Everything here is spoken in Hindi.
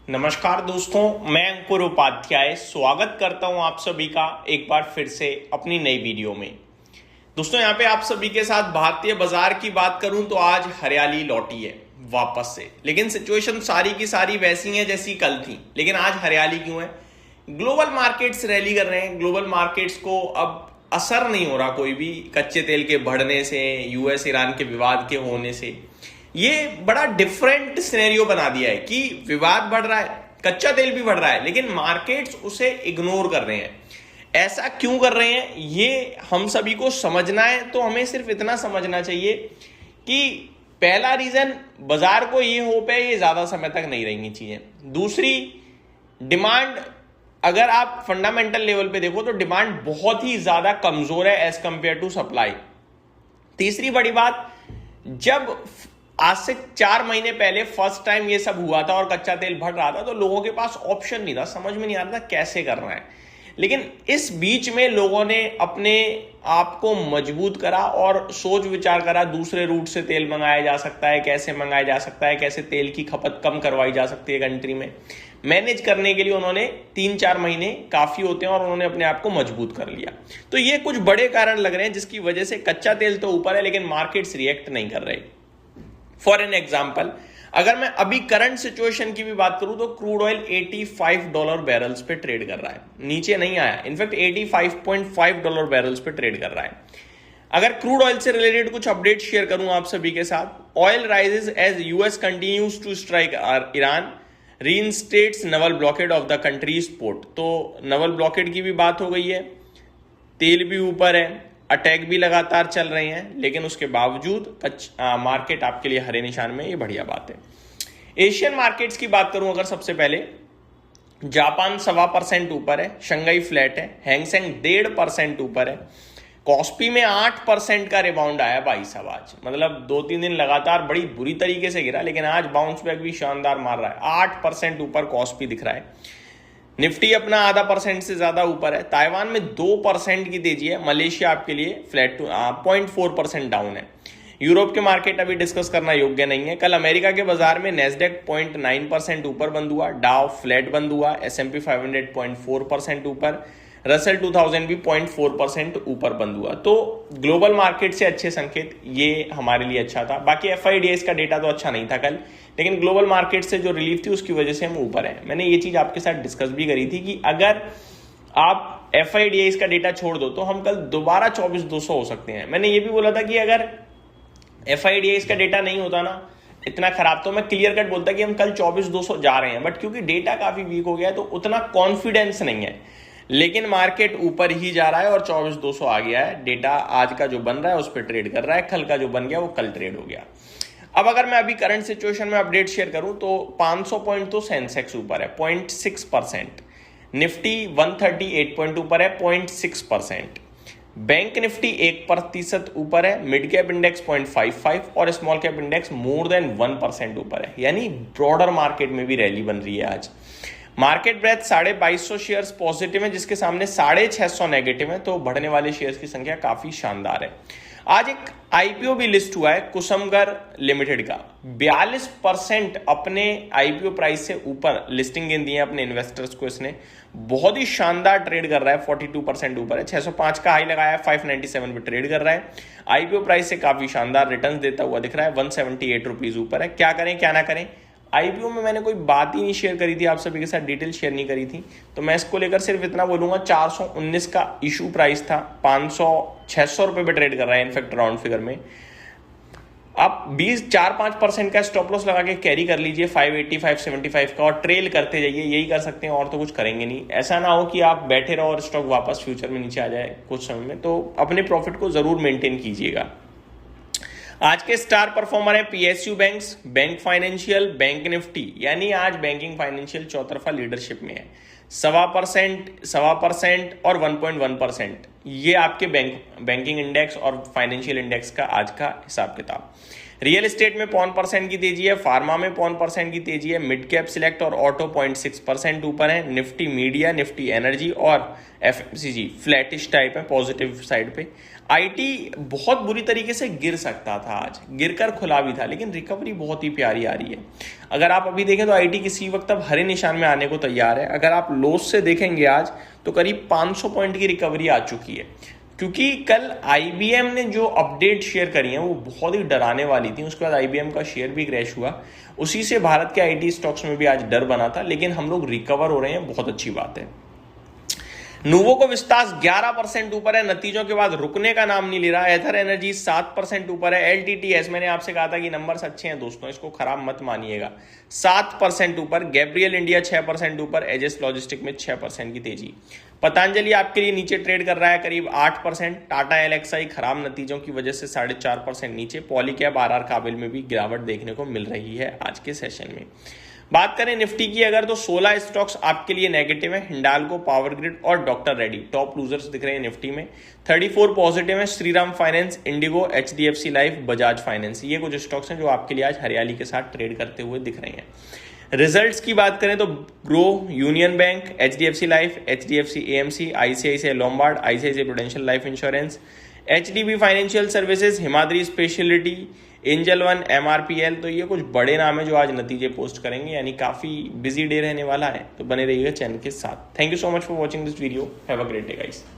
नमस्कार दोस्तों, मैं अंकुर उपाध्याय स्वागत करता हूं आप सभी का एक बार फिर से अपनी नई वीडियो में। दोस्तों, यहां पे आप सभी के साथ भारतीय बाजार की बात करूं तो आज हरियाली लौटी है वापस से, लेकिन सिचुएशन सारी की सारी वैसी है जैसी कल थी। लेकिन आज हरियाली क्यों है? ग्लोबल मार्केट्स रैली कर रहे हैं। ग्लोबल मार्केट्स को अब असर नहीं हो रहा कोई भी कच्चे तेल के बढ़ने से, यूएस ईरान के विवाद के होने से। ये बड़ा डिफरेंट सिनेरियो बना दिया है कि विवाद बढ़ रहा है, कच्चा तेल भी बढ़ रहा है, लेकिन मार्केट्स उसे इग्नोर कर रहे हैं। ऐसा क्यों कर रहे हैं ये हम सभी को समझना है। तो हमें सिर्फ इतना समझना चाहिए कि पहला रीजन, बाजार को ये होप है ये ज्यादा समय तक नहीं रहेंगी चीजें। दूसरी, डिमांड, अगर आप फंडामेंटल लेवल पे देखो तो डिमांड बहुत ही ज्यादा कमजोर है एज कंपेयर टू सप्लाई। तीसरी बड़ी बात, जब आज से 4 महीने पहले फर्स्ट टाइम ये सब हुआ था और कच्चा तेल बढ़ रहा था तो लोगों के पास ऑप्शन नहीं था, समझ में नहीं आ रहा था कैसे करना है। लेकिन इस बीच में लोगों ने अपने आप को मजबूत करा और सोच विचार करा, दूसरे रूट से तेल मंगाया जा सकता है, कैसे मंगाया जा सकता है, कैसे तेल की खपत कम करवाई जा सकती है कंट्री में। मैनेज करने के लिए उन्होंने 3-4 महीने काफी होते हैं और उन्होंने अपने आप को मजबूत कर लिया। तो ये कुछ बड़े कारण लग रहे हैं जिसकी वजह से कच्चा तेल तो ऊपर है लेकिन मार्केट्स रिएक्ट नहीं कर रहे। फॉर एन एग्जाम्पल, अगर मैं अभी करंट सिचुएशन की भी बात करूं तो क्रूड ऑयल $85 बैरल्स पे ट्रेड कर रहा है, नीचे नहीं आया। इनफैक्ट $85.5 बैरल्स पे ट्रेड कर रहा है। अगर क्रूड ऑयल से रिलेटेड कुछ अपडेट शेयर करूं आप सभी के साथ, oil rises as US continues to strike Iran, reinstates naval blockade of the country's port. तो नवल ब्लॉकेड की भी बात हो गई है, तेल भी ऊपर है, अटैक भी लगातार चल रहे हैं, लेकिन उसके बावजूद मार्केट आपके लिए हरे निशान में, ये बढ़िया बात है। एशियन मार्केट्स की बात करूं अगर, सबसे पहले जापान 1.25% ऊपर है, शंघाई फ्लैट है, हैंगसेंग 1.5% ऊपर है, कॉस्पी में 8% का रिबाउंड आया भाई साहब आज। मतलब 2-3 दिन लगातार बड़ी बुरी तरीके से गिरा, लेकिन आज बाउंस बैक भी शानदार मार रहा है। 8% ऊपर कॉस्पी दिख रहा है। निफ्टी अपना 0.5% से ज्यादा ऊपर है। ताइवान में 2% की तेजी है। मलेशिया आपके लिए फ्लैट टू 0.4% डाउन है। यूरोप के मार्केट अभी डिस्कस करना योग्य नहीं है। कल अमेरिका के बाजार में नेस्डेक 0.9% ऊपर बंद हुआ, डाउ फ्लैट बंद हुआ, S&P 500 0.4% ऊपर, रसेल 2000 भी 0.4% ऊपर बंद हुआ। तो ग्लोबल मार्केट से अच्छे संकेत, ये हमारे लिए अच्छा था। बाकी FIDS का डेटा तो अच्छा नहीं था कल, लेकिन ग्लोबल मार्केट से जो रिलीफ थी उसकी वजह से हम ऊपर हैं। मैंने ये चीज आपके साथ डिस्कस भी करी थी कि अगर आप FIDS का डेटा छोड़ दो तो हम कल दोबारा 24,200 हो सकते हैं। मैंने ये भी बोला था कि अगर FIDS का डेटा नहीं होता ना इतना खराब, तो मैं क्लियर कट बोलता कि हम कल 24,200 जा रहे हैं। बट क्योंकि डेटा काफी वीक हो गया है तो उतना कॉन्फिडेंस नहीं है, लेकिन मार्केट ऊपर ही जा रहा है और 24,200 आ गया है। डेटा आज का जो बन रहा है उस पर ट्रेड कर रहा है, कल का जो बन गया वो कल ट्रेड हो गया। अब अगर मैं अभी करंट सिचुएशन में अपडेट शेयर करूं तो 500 पॉइंट तो सेंसेक्स ऊपर है 0.6%, निफ्टी 138 पॉइंट ऊपर है 0.6%, बैंक निफ्टी 1% ऊपर है, मिड कैप इंडेक्स 0.55 और small cap index more than 1% ऊपर है। यानी ब्रॉडर मार्केट में भी रैली बन रही है आज। मार्केट ब्रेथ 2250 शेयर्स पॉजिटिव है, जिसके सामने 650 नेगेटिव है। तो बढ़ने वाले शेयर्स की संख्या काफी शानदार है। आज एक IPO भी लिस्ट हुआ है कुसुमगर लिमिटेड का, 42% अपने IPO प्राइस से ऊपर लिस्टिंग गेन दी है अपने इन्वेस्टर्स को। इसने बहुत ही शानदार ट्रेड कर रहा है, 42% ऊपर है, 605 का हाई लगाया है, 597 पे ट्रेड कर रहा है। IPO प्राइस से काफी शानदार रिटर्न देता हुआ दिख रहा है, 178 रुपीज ऊपर है। क्या करें क्या ना करें? IPO में मैंने कोई बात ही नहीं शेयर करी थी आप सभी के साथ, डिटेल शेयर नहीं करी थी, तो मैं इसको लेकर सिर्फ इतना बोलूंगा, 419 का इशू प्राइस था, 500-600 रुपए पे ट्रेड कर रहा है इनफैक्ट राउंड फिगर में। आप 4-5% का स्टॉप लॉस लगा के कैरी कर लीजिए 580-575 का और ट्रेल करते जाइए, यही कर सकते हैं और तो कुछ करेंगे नहीं। ऐसा ना हो कि आप बैठे रहो और स्टॉक वापस फ्यूचर में नीचे आ जाए कुछ समय में, तो अपने प्रॉफिट को जरूर मेंटेन कीजिएगा। आज के स्टार परफॉर्मर है PSU banks, bank financial, bank Nifty. यानी आज बैंकिंग फाइनेंशियल चौतरफा लीडरशिप में है, 1.25% और 1.1%। ये आपके बैंकिंग इंडेक्स और फाइनेंशियल इंडेक्स का आज का हिसाब किताब। रियल एस्टेट में 0.5% की तेजी है, फार्मा में 0.5% की तेजी है, मिड कैप सिलेक्ट और ऑटो 0.6% ऊपर है, निफ्टी मीडिया, निफ्टी एनर्जी और एफएमसीजी फ्लैटिश टाइप है पॉजिटिव साइड पे। आईटी बहुत बुरी तरीके से गिर सकता था, आज गिरकर खुला भी था, लेकिन रिकवरी बहुत ही प्यारी आ रही है। अगर आप अभी देखें तो आईटी किसी वक्त अब हरे निशान में आने को तैयार है। अगर आप लोस से देखेंगे आज तो करीब 500 पॉइंट की रिकवरी आ चुकी है, क्योंकि कल आईबीएम ने जो अपडेट शेयर करी है वो बहुत ही डराने वाली थी। उसके बाद आईबीएम का शेयर भी क्रैश हुआ, उसी से भारत के आईटी स्टॉक्स में भी आज डर बना था, लेकिन हम लोग रिकवर हो रहे हैं, बहुत अच्छी बात है। नूवो विस्तास 11% ऊपर है, नतीजों के बाद रुकने का नाम नहीं ले रहा। एथर एनर्जी 7% ऊपर है। एलटीटीएस, मैंने आपसे कहा था कि नंबर्स अच्छे हैं दोस्तों, इसको खराब मत मानिएगा, 7% ऊपर। गैब्रियल इंडिया 6% ऊपर। एजेस लॉजिस्टिक में 6% की तेजी। पतंजलि आपके लिए नीचे ट्रेड कर रहा है करीब 8%। टाटा एलएक्सआई खराब नतीजों की वजह से 4.5% नीचे। पॉलीकैब आरआर काबिल में भी गिरावट देखने को मिल रही है आज के सेशन में। बात करें निफ्टी की अगर, तो 16 स्टॉक्स आपके लिए नेगेटिव है। हिंडाल्को, पावर ग्रिड और डॉक्टर रेड्डी टॉप लूजर्स दिख रहे हैं निफ्टी में। 34 पॉजिटिव है। Shriram finance, Indigo, HDFC life, Bajaj finance, ये कुछ स्टॉक्स हैं जो आपके लिए आज हरियाली के साथ ट्रेड करते हुए दिख रहे हैं। रिजल्ट्स की बात करें तो grow, union bank, HDFC life, HDFC AMC, ICICI Lombard, ICICI prudential life insurance, HDB financial services, Himadri speciality, angel one, MRPL, तो ये कुछ बड़े नाम है जो आज नतीजे पोस्ट करेंगे, यानी काफी बिजी डे रहने वाला है। तो बने रहिएगा चैनल के साथ। Thank you so much for watching this video. Have a great day guys.